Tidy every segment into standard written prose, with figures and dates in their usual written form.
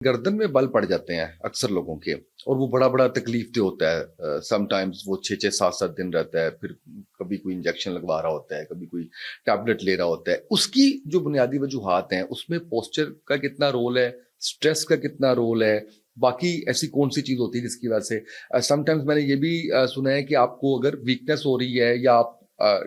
गर्दन में बल पड़ जाते हैं अक्सर लोगों के, और वो बड़ा बड़ा तकलीफ दे होता है। समटाइम्स वो 6-6 7-7 दिन रहता है, फिर कभी कोई इंजेक्शन लगवा रहा होता है, कभी कोई टैबलेट ले रहा होता है। उसकी जो बुनियादी वजूहात हैं उसमें पोस्चर का कितना रोल है, स्ट्रेस का कितना रोल है, बाकी ऐसी कौन सी चीज होती है जिसकी वजह से समटाइम्स मैंने ये भी सुना है कि आपको अगर वीकनेस हो रही है या आप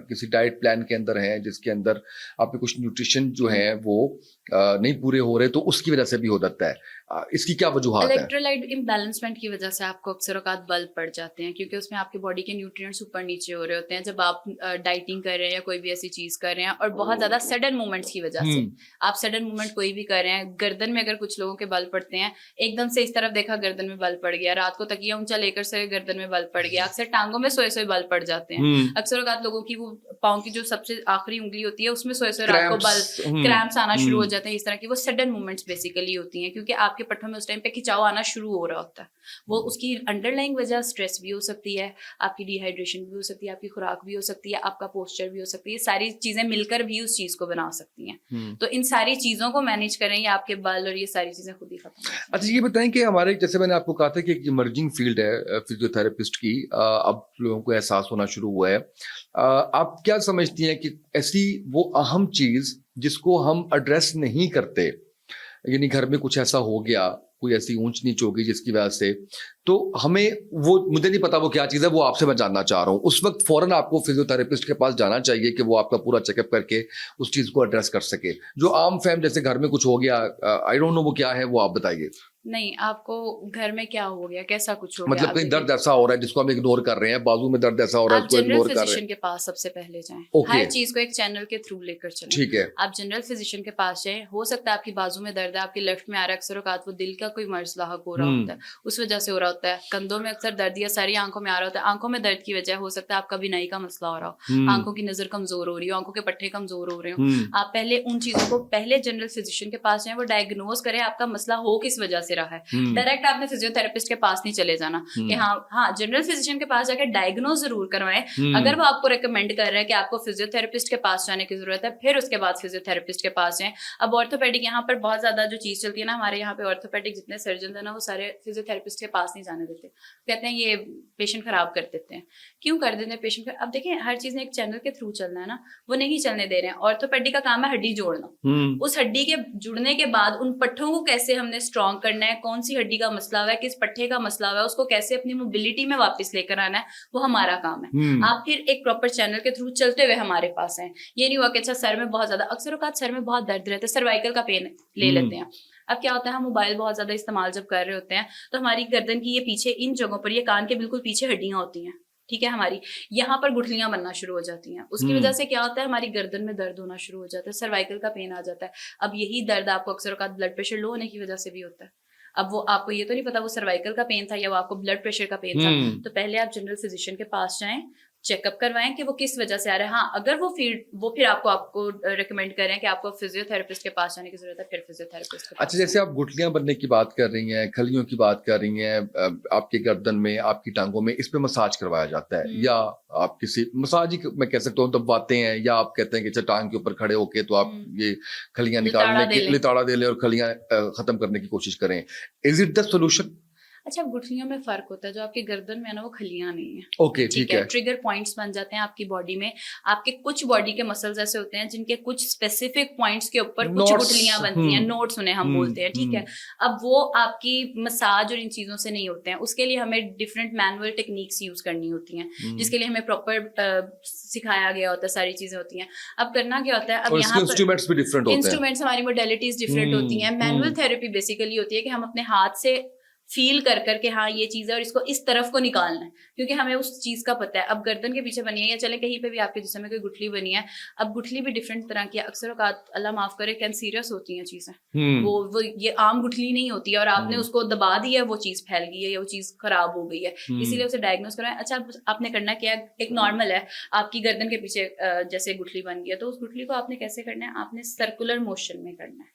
किसी डाइट प्लान के अंदर हैं जिसके अंदर आपके कुछ न्यूट्रिशन जो है वो नहीं पूरे हो रहे, तो उसकी वजह से भी हो जाता है। इसकी क्या वजूहात है? इलेक्ट्रोलाइट इम्बैलेंसमेंट की वजह से आपको अक्सर औकात बल पड़ जाते हैं, क्योंकि उसमें आपके बॉडी के न्यूट्रिएंट्स ऊपर नीचे हो रहे होते हैं जब आप डाइटिंग कर रहे हैं या कोई भी ऐसी चीज कर रहे हैं, और बहुत ज्यादा सडन मूवमेंट्स की वजह से आप सडन मूवमेंट कोई भी कर रहे हैं। गर्दन में अगर कुछ लोगों के बल पड़ते हैं, एकदम से इस तरफ देखा गर्दन में बल पड़ गया, रात को तकिया ऊंचा लेकर से गर्दन में बल पड़ गया, अक्सर टांगों में सोए सोए बल पड़ जाते हैं। अक्सर औकात लोगों की वो पाँव की जो सबसे आखिरी उंगली होती है उसमें सोए सोए रात को बल क्रैम्प्स आना शुरू हो जाते हैं। इस तरह की वो सडन मूवमेंट्स बेसिकली होती हैं, क्योंकि आपके पट्टों में उस टाइम पे खिंचाव आना शुरू हो रहा होता है। वो उसकी अंडरलाइंग वजह स्ट्रेस भी हो सकती है, आपकी डिहाइड्रेशन भी हो सकती है, आपकी खुराक भी हो सकती है, आपका पोस्चर भी हो सकती है। सारी चीजें मिलकर भी उस चीज को बना सकती हैं। तो इन सारी चीजों को मैनेज करें या आपके बल और ये सारी चीजें खुद ही खत्म हो। अच्छा, ये बताएं कि हमारे, जैसे मैंने आपको कहा था कि एक इमर्जिंग फील्ड है फिजियोथेरेपिस्ट की, अब लोगों को एहसास होना शुरू हुआ है। आप क्या समझती हैं कि ऐसी वो अहम चीज जिसको हम एड्रेस नहीं करते, यानी घर में कुछ ऐसा हो गया, कोई ऐसी ऊंच नीच हो गई जिसकी वजह से, तो हमें वो, मुझे नहीं पता वो क्या चीज़ है, वो आपसे मैं जानना चाह रहा हूँ। उस वक्त फौरन आपको फिजियोथेरेपिस्ट के पास जाना चाहिए कि वो आपका पूरा चेकअप करके उस चीज़ को एड्रेस कर सके। जो आम फैम जैसे घर में कुछ हो गया, आई डोंट नो वो क्या है, वो आप बताइए। नहीं, आपको घर में क्या हो गया, कैसा कुछ हो गया, मतलब कहीं दर्द ऐसा हो रहा है जिसको हम इग्नोर कर रहे हैं, बाजू में दर्द ऐसा हो रहा है आप उसको जनरल इग्नोर कर रहे फिजिशियन हैं। के पास सबसे पहले जाएं। ओके, हर चीज को एक चैनल के थ्रू लेकर चलें। ठीक है। आप जनरल फिजिशियन के पास जाएं। हो सकता है आपकी बाजू में दर्द है, आपकी लेफ्ट में आ रहा है, अक्सर औकात वो दिल का कोई मर्ज लाहक हो रहा होता है, उस वजह से हो रहा होता है। कंधों में अक्सर दर्द या सारी आंखों में आ रहा होता है, आंखों में दर्द की वजह हो सकता है आपका बिनाई का मसला हो रहा हो, आंखों की नजर कमजोर हो रही हो, आंखों के पट्टे कमजोर हो रहे हो। आप पहले उन चीजों को पहले जनरल फिजिशियन के पास जाएं, वो डायग्नोज करें आपका मसला हो किस वजह से रहा है। डायरेक्ट आपने फिजियोथेरेपिस्ट के पास नहीं चले जाना कि हाँ जनरल फिजिशियन के पास जाकर डायग्नोज जरूर करवाएं। अगर वो आपको रेकमेंड कर रहे हैं कि आपको फिजियोथेरेपिस्ट के पास जाने की जरूरत है, फिर उसके बाद फिजियोथेरेपिस्ट के पास जाएं। अब ऑर्थोपेडिक यहाँ पर बहुत ज्यादा जो चीज चलती है ना, हमारे यहाँ पे ऑर्थोपेडिक जितने सर्जन है ना, वो सारे फिजियोथेरेपिस्ट के पास नहीं जाने देते। कहते हैं ये पेशेंट खराब कर देते हैं। क्यों कर देते हैं पेशेंट? अब देखिए, हर चीज ने एक चैनल के थ्रू चलना है ना, वो नहीं चलने दे रहे हैं। ऑर्थोपेडिक का काम है हड्डी जोड़ना। उस हड्डी के जुड़ने के बाद उन पट्टों को कैसे हमने स्ट्रॉन्ग करना है, कौन सी हड्डी का मसला हुआ है, किस पट्टे का मसला हुआ है, उसको कैसे अपनी मोबिलिटी में वापस लेकर आना है, वो हमारा काम है। आप फिर एक प्रॉपर चैनल के थ्रू चलते हुए हमारे पास हैं। ये नहीं हुआ कि अच्छा सर में बहुत ज्यादा, अक्सर औकात सर में बहुत दर्द रहता है, सर्वाइकल का पेन ले लेते हैं। अब क्या होता है, हम मोबाइल बहुत ज्यादा इस्तेमाल जब कर रहे होते हैं तो हमारी गर्दन की ये पीछे इन जगहों पर, ये कान के बिल्कुल पीछे हड्डियां होती हैं, ठीक है, हमारी यहाँ पर गुठलियां बनना शुरू हो जाती हैं। उसकी वजह से क्या होता है, हमारी गर्दन में दर्द होना शुरू हो जाता है, सर्वाइकल का पेन आ जाता है। अब यही दर्द आपको अक्सर औकात ब्लड प्रेशर लो होने की वजह से भी होता है। अब वो आपको ये तो नहीं पता वो सर्वाइकल का पेन था या वो आपको ब्लड प्रेशर का पेन था। तो पहले आप जनरल फिजिशियन के पास जाएं, चेकअप करवाएं कि वो किस वजह से आ रहा है। हाँ, अगर वो फिर आपको रिकमेंड करें कि आपको फिजियोथेरेपिस्ट के पास जाने की जरूरत है, फिर फिजियोथेरेपिस्ट के पास। अच्छा, जैसे आप गुठलियां बनने की बात कर रही हैं, खलियों की बात कर रही हैं, आपके गर्दन में, आपकी टांगों में, इस पे मसाज करवाया जाता है, या आप किसी मसाज ही मैं कह सकता हूँ दबाते हैं, या आप कहते हैं कि अच्छा टांग के ऊपर खड़े होके तो आप ये खलियां निकालने की लिताड़ा दे लें और खलियां खत्म करने की कोशिश करें। Is it the solution? अच्छा, गुठलियों में फर्क होता है, जो आपके गर्दन में है ना वो खलियां नहीं है। ओके, ठीक है। ट्रिगर पॉइंट्स बन जाते हैं आपकी बॉडी में। आपके कुछ बॉडी के मसल्स ऐसे होते हैं जिनके कुछ स्पेसिफिक पॉइंट्स के ऊपर कुछ गुठलियां बनती हैं, नोड्स उन्हें हम बोलते हैं, ठीक है। अब वो आपकी मसाज और इन चीजों से नहीं होते हैं, उसके लिए हमें डिफरेंट मैनुअल टेक्निक्स यूज करनी होती हैं, जिसके लिए हमें प्रॉपर सिखाया गया होता है, सारी चीजें होती हैं। अब करना क्या होता है, अब यहाँ पर इंस्ट्रूमेंट्स भी डिफरेंट होते हैं, इंस्ट्रूमेंट्स हमारी मोडेलिटीज डिफरेंट होती हैं। मैनुअल थेरेपी बेसिकली होती है कि हम अपने हाथ से फील कर करके हाँ ये चीज है और इसको इस तरफ को निकालना है, क्योंकि हमें उस चीज का पता है। अब गर्दन के पीछे बनी है या चले कहीं पे भी आपके जिस्म में कोई गुठली बनी है, अब गुठली भी डिफरेंट तरह की है। अक्सर औकात अल्लाह माफ करे कैंसरियस होती हैं चीजें। वो ये आम गुठली नहीं होती है, और आपने उसको दबा दिया, वो चीज फैल गई है या वो चीज खराब हो गई है, इसीलिए उसे डायग्नोज कराएं। अच्छा, आपने करना क्या है, एक नॉर्मल है आपकी गर्दन के पीछे जैसे गुठली बन गई है, तो उस गुठली को आपने कैसे करना है, आपने सर्कुलर मोशन में करना है।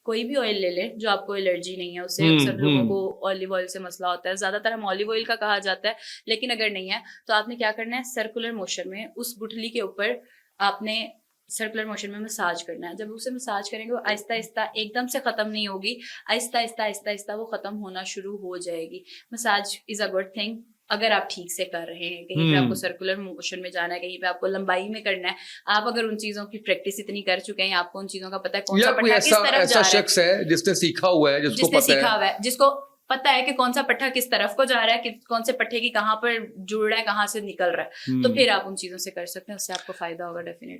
कोई भी ऑयल ले ले जो आपको एलर्जी नहीं है उससे। अक्सर लोगों को ऑलिव ऑयल से मसला होता है, ज्यादातर हम ऑलिव ऑयल का कहा जाता है, लेकिन अगर नहीं है तो आपने क्या करना है, सर्कुलर मोशन में उस गुठली के ऊपर आपने सर्कुलर मोशन में मसाज करना है। जब उसे मसाज करेंगे वो आहिस्ता आहिस्ता एकदम से ख़त्म नहीं होगी, आहिस्ता आहिस्ता आहिस्ता आहिस्ता वो ख़त्म होना शुरू हो जाएगी। Massage is a good thing अगर आप ठीक से कर रहे हैं। कहीं पे आपको सर्कुलर मोशन में जाना है, कहीं पे आपको लंबाई में करना है, आप अगर उन चीज़ों की प्रैक्टिस इतनी कर चुके हैं, आपको उन चीज़ों का पता है कौन सा या कोई पट्टा किस ऐसा तरफ जा ऐसा रहा है, शख्स है जिसने सीखा हुआ है, जिसको जिसने पता सीखा है। हुआ है, जिसको पता है कि कौन सा पट्टा किस तरफ को जा रहा है, कि कौन से पट्टे की कहाँ पर जुड़ रहा है, कहाँ से निकल रहा है, तो फिर आप उन चीज़ों से कर सकते हैं, उससे आपको फायदा होगा डेफिनेटली।